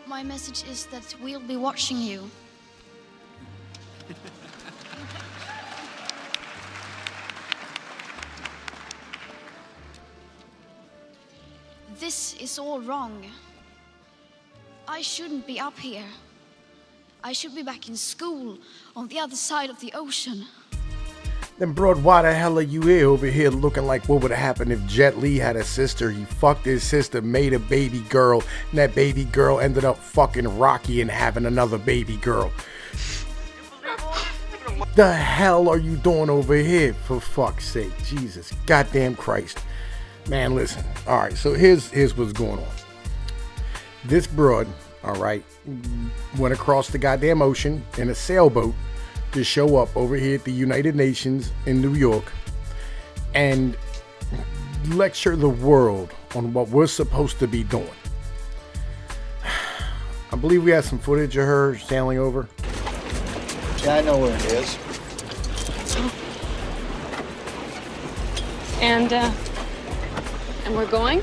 My message is that we'll be watching you. This is all wrong. I shouldn't be up here. I should be back in school on the other side of the ocean. Then, broad, why the hell are you here over here looking like what would have happened if Jet Li had a sister? He fucked his sister, made a baby girl, and that baby girl ended up fucking Rocky and having another baby girl. The hell are you doing over here, for fuck's sake? Jesus goddamn Christ. Man, listen. Alright, so here's what's going on. This broad, alright, went across the goddamn ocean in a sailboat to show up over here at the United Nations in New York and lecture the world on what we're supposed to be doing. I believe we have some footage of her sailing over. Yeah, I know where it is. And we're going?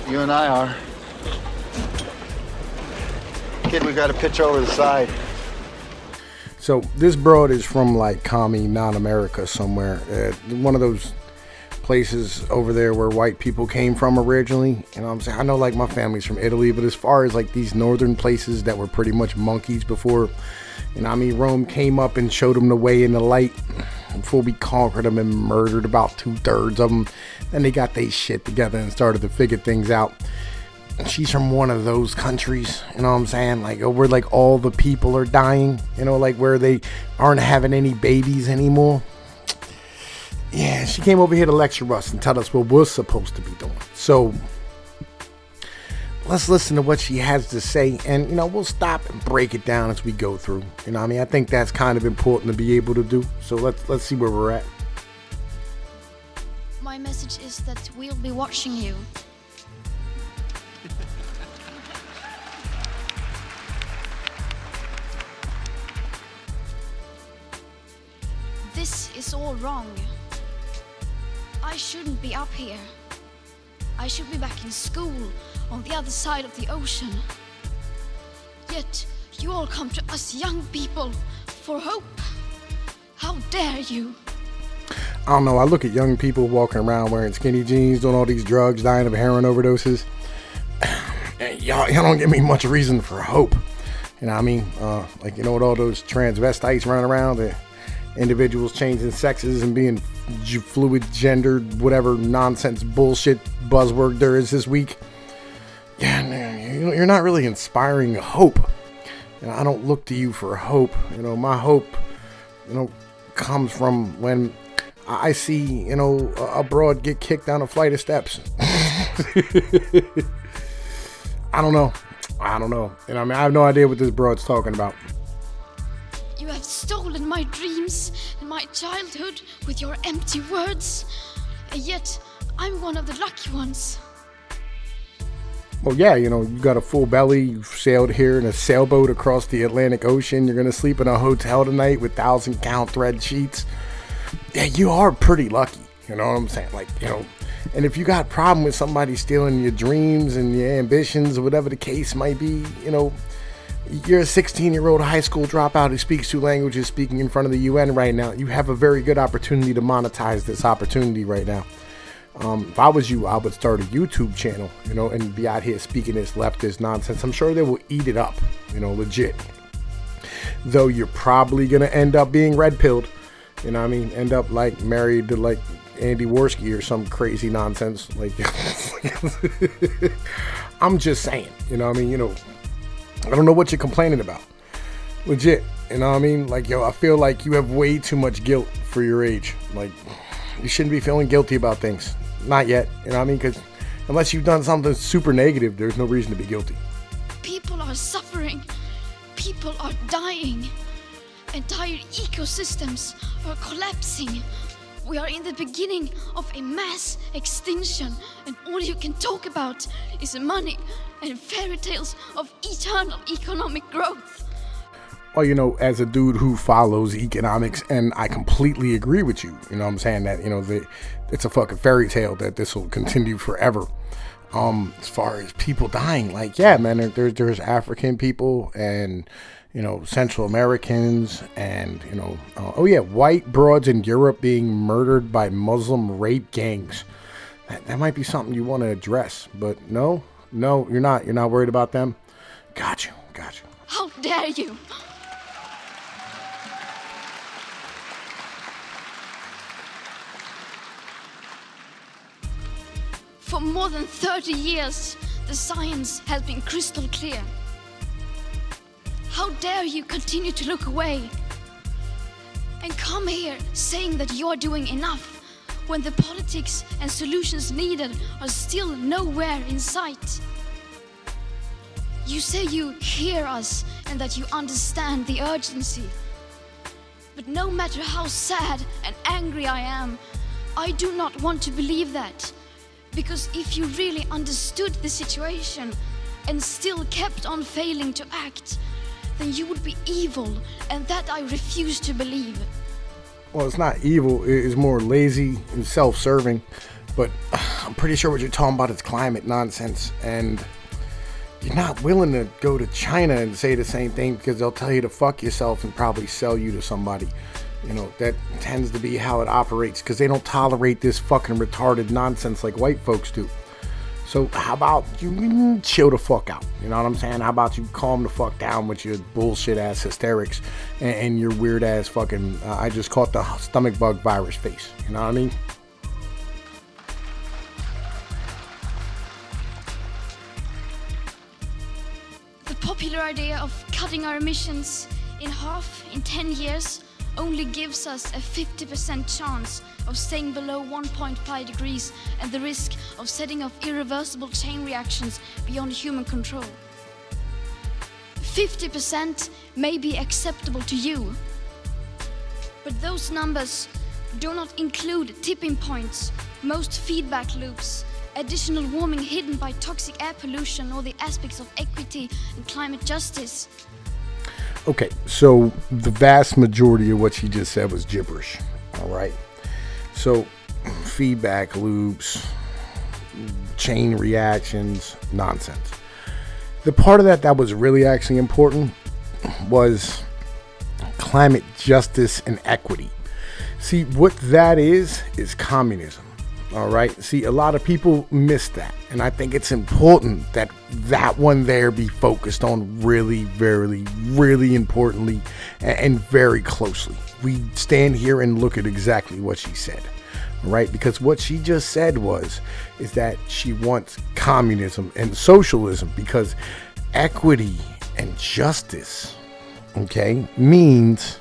You and I are. Kid, we got to pitch over the side. So this broad is from like commie non-America somewhere. One of those places over there where white people came from originally. You know what I'm saying? I know like my family's from Italy, but as far as like these northern places that were pretty much monkeys before, you know what I mean, Rome came up and showed them the way in the light before we conquered them and murdered about 2/3 of them. Then they got their shit together and started to figure things out. She's from one of those countries, you know what I'm saying? Like where like all the people are dying, you know, like where they aren't having any babies anymore. Yeah, she came over here to lecture us and tell us what we're supposed to be doing. So let's listen to what she has to say, and you know, we'll stop and break it down as we go through. You know what I mean? I think that's kind of important to be able to do. So let's see where we're at. My message is that we'll be watching you. This is all wrong. I shouldn't be up here. I should be back in school on the other side of the ocean. Yet you all come to us young people for hope. How dare you? I don't know. I look at young people walking around wearing skinny jeans, doing all these drugs, dying of heroin overdoses. Y'all don't give me much reason for hope. You know what I mean? Like, you know, with all those transvestites running around, the individuals changing sexes and being fluid gendered, whatever nonsense bullshit buzzword there is this week. Yeah, man, you're not really inspiring hope. You know, I don't look to you for hope. You know, my hope, you know, comes from when I see, you know, a broad get kicked down a flight of steps. I don't know. And I mean, I have no idea what this broad's talking about. You have stolen my dreams and my childhood with your empty words. And yet, I'm one of the lucky ones. Well, yeah, you know, you got a full belly, you've sailed here in a sailboat across the Atlantic Ocean. You're going to sleep in a hotel tonight with 1,000-count thread sheets. Yeah, you are pretty lucky. You know what I'm saying? Like, you know, and if you got a problem with somebody stealing your dreams and your ambitions or whatever the case might be, you know, you're a 16-year-old high school dropout who speaks 2 languages speaking in front of the UN right now. You have a very good opportunity to monetize this opportunity right now. If I was you, I would start a YouTube channel, you know, and be out here speaking this leftist nonsense. I'm sure they will eat it up, you know, legit. Though you're probably going to end up being red-pilled, you know what I mean? End up like married to like Andy Worski or some crazy nonsense. Like, I'm just saying, you know what I mean? You know, I don't know what you're complaining about. Legit, you know what I mean? Like, yo, I feel like you have way too much guilt for your age. Like, you shouldn't be feeling guilty about things. Not yet, you know what I mean? Because unless you've done something super negative, there's no reason to be guilty. People are suffering. People are dying. Entire ecosystems are collapsing. We are in the beginning of a mass extinction, and all you can talk about is money and fairy tales of eternal economic growth. Well, you know, as a dude who follows economics, and I completely agree with you, you know what I'm saying, that, you know, it's a fucking fairy tale that this will continue forever. As far as people dying, like, yeah, man, there's African people and, Central Americans and, white broads in Europe being murdered by Muslim rape gangs. That might be something you want to address, but no, you're not worried about them. Got you. How dare you? For more than 30 years, the science has been crystal clear. How dare you continue to look away and come here saying that you're doing enough when the politics and solutions needed are still nowhere in sight? You say you hear us and that you understand the urgency. But no matter how sad and angry I am, I do not want to believe that. Because if you really understood the situation and still kept on failing to act, then you would be evil, and that I refuse to believe. Well, it's not evil, it's more lazy and self-serving, but I'm pretty sure what you're talking about is climate nonsense, and you're not willing to go to China and say the same thing because they'll tell you to fuck yourself and probably sell you to somebody. That tends to be how it operates because they don't tolerate this fucking retarded nonsense like white folks do. So how about you chill the fuck out? You know what I'm saying? How about you calm the fuck down with your bullshit ass hysterics and your weird ass fucking, I just caught the stomach bug virus face. You know what I mean? The popular idea of cutting our emissions in half in 10 years only gives us a 50% chance of staying below 1.5 degrees and the risk of setting off irreversible chain reactions beyond human control. 50% may be acceptable to you, but those numbers do not include tipping points, most feedback loops, additional warming hidden by toxic air pollution, or the aspects of equity and climate justice. Okay, so the vast majority of what she just said was gibberish, all right? So feedback loops, chain reactions, nonsense. The part of that was really actually important was climate justice and equity. See, what that is communism. All right. See, a lot of people miss that. And I think it's important that that one there be focused on really, very, really importantly and very closely. We stand here and look at exactly what she said. All right. Because what she just said is that she wants communism and socialism because equity and justice, okay, means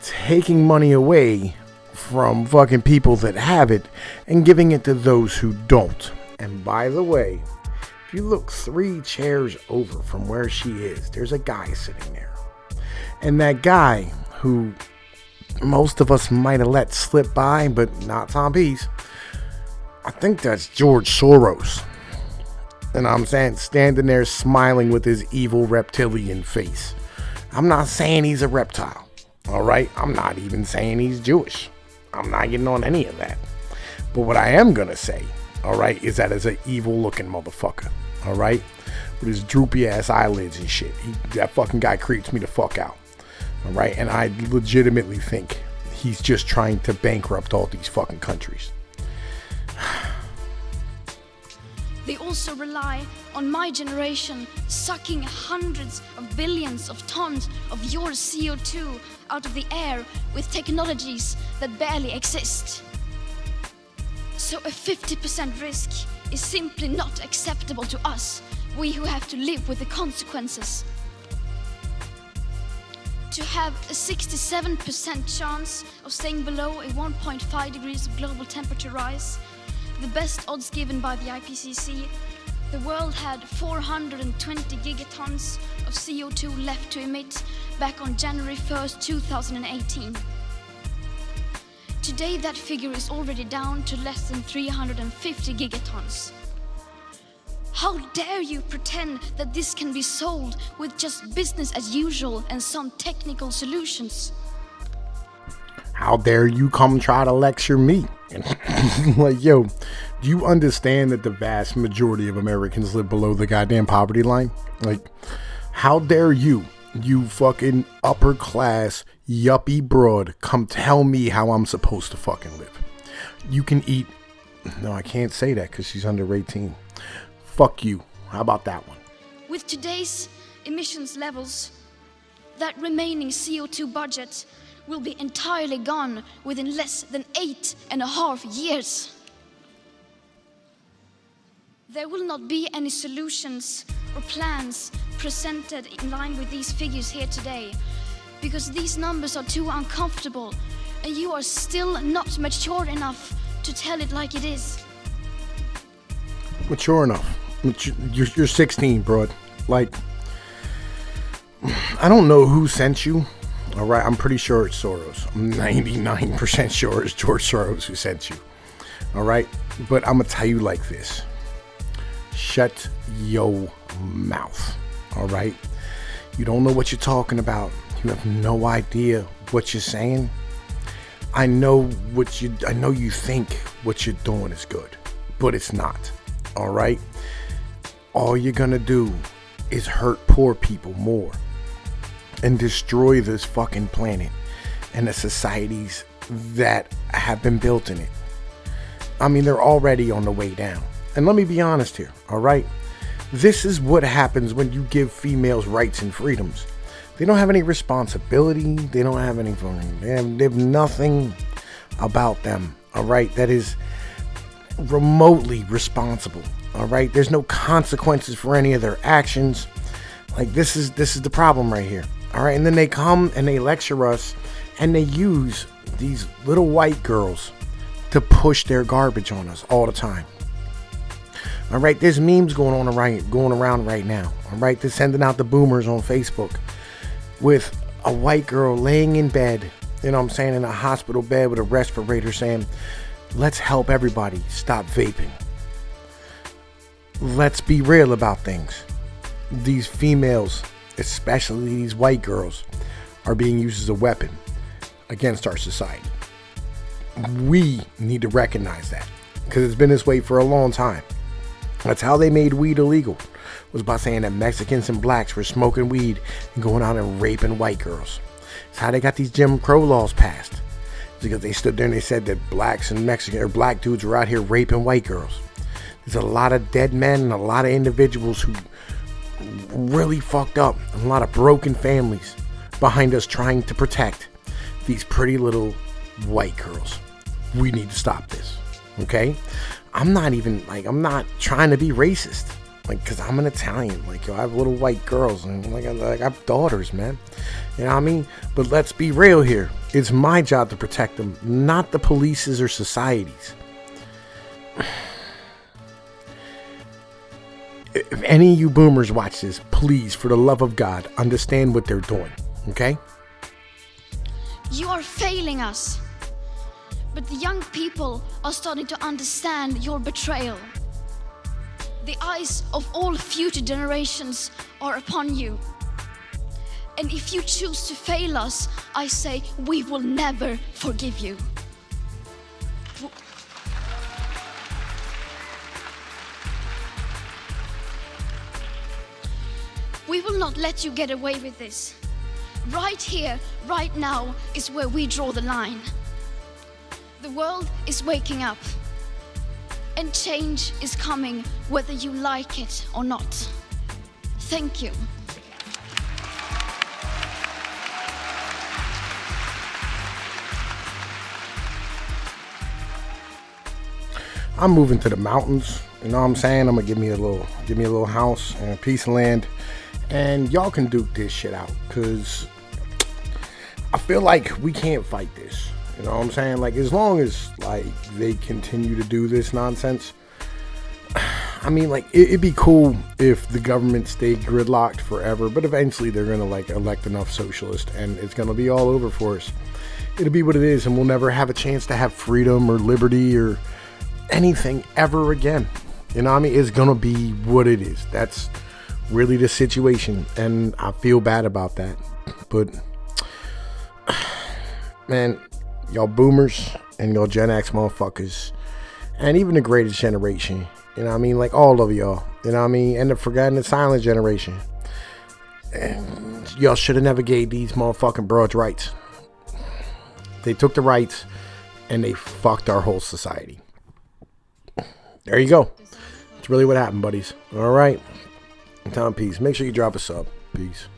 taking money away from fucking people that have it and giving it to those who don't. And by the way, if you look 3 chairs over from where she is, there's a guy sitting there. And that guy who most of us might have let slip by, but not Tom Pease, I think that's George Soros. And I'm saying, standing there smiling with his evil reptilian face. I'm not saying he's a reptile, all right? I'm not even saying he's Jewish. I'm not getting on any of that. But what I am going to say, all right, is that as an evil looking motherfucker, all right? With his droopy ass eyelids and shit. That fucking guy creeps me the fuck out, all right? And I legitimately think he's just trying to bankrupt all these fucking countries. They also rely on my generation sucking hundreds of billions of tons of your CO2 out of the air with technologies that barely exist. So a 50% risk is simply not acceptable to us, we who have to live with the consequences. To have a 67% chance of staying below a 1.5 degrees of global temperature rise, the best odds given by the IPCC, the world had 420 gigatons of CO2 left to emit back on January 1st, 2018. Today that figure is already down to less than 350 gigatons. How dare you pretend that this can be solved with just business as usual and some technical solutions? How dare you come try to lecture me? Like, yo, do you understand that the vast majority of Americans live below the goddamn poverty line? Like, how dare you fucking upper class yuppie broad come tell me how I'm supposed to fucking live? You can eat. No, I can't say that because she's under 18. Fuck you. How about that one? With today's emissions levels, that remaining CO2 budget will be entirely gone within less than 8.5 years. There will not be any solutions or plans presented in line with these figures here today, because these numbers are too uncomfortable and you are still not mature enough to tell it like it is. Mature enough. You're 16, broad. Like, I don't know who sent you. All right, I'm pretty sure it's Soros. I'm 99% sure it's George Soros who sent you. All right, but I'm gonna tell you like this. Shut your mouth. All right, you don't know what you're talking about. You have no idea what you're saying. I know you think what you're doing is good, but it's not. All right, all you're gonna do is hurt poor people more and destroy this fucking planet and the societies that have been built in it. I mean, they're already on the way down. And let me be honest here, all right? This is what happens when you give females rights and freedoms. They don't have any responsibility. They don't have anything. They have nothing about them, all right, that is remotely responsible, all right? There's no consequences for any of their actions. Like, this is the problem right here, all right? And then they come and they lecture us and they use these little white girls to push their garbage on us all the time. All right, there's memes going around right now. All right, they're sending out the boomers on Facebook with a white girl laying in bed, you know what I'm saying, in a hospital bed with a respirator saying, let's help everybody stop vaping. Let's be real about things. These females, especially these white girls, are being used as a weapon against our society. We need to recognize that because it's been this way for a long time. That's how they made weed illegal, was by saying that Mexicans and blacks were smoking weed and going out and raping white girls. It's how they got these Jim Crow laws passed. It's because they stood there and they said that blacks and Mexican or black dudes were out here raping white girls. There's a lot of dead men and a lot of individuals who really fucked up, and a lot of broken families behind us trying to protect these pretty little white girls. We need to stop this, okay? I'm not trying to be racist, like, because I'm an Italian. Like, yo, I have little white girls, and I have daughters, man. You know what I mean? But let's be real here. It's my job to protect them, not the police's or society's. If any of you boomers watch this, please, for the love of God, understand what they're doing, okay? You are failing us. But the young people are starting to understand your betrayal. The eyes of all future generations are upon you. And if you choose to fail us, I say we will never forgive you. We will not let you get away with this. Right here, right now, is where we draw the line. The world is waking up, and change is coming whether you like it or not. Thank you. I'm moving to the mountains, you know what I'm saying? I'm gonna give me a little house and a piece of land, and y'all can duke this shit out, cause I feel like we can't fight this. You know what I'm saying? Like, as long as, like, they continue to do this nonsense, I mean, like, it'd be cool if the government stayed gridlocked forever, but eventually they're gonna, like, elect enough socialists, and it's gonna be all over for us. It'll be what it is, and we'll never have a chance to have freedom or liberty or anything ever again. You know what I mean? It's gonna be what it is. That's really the situation, and I feel bad about that. But, man, y'all boomers and y'all Gen X motherfuckers, and even the greatest generation. You know what I mean? Like all of y'all. You know what I mean? And the forgotten and silent generation. And y'all should have never gave these motherfucking broads rights. They took the rights and they fucked our whole society. There you go. It's really what happened, buddies. All right. I'm telling peace. Make sure you drop a sub. Peace.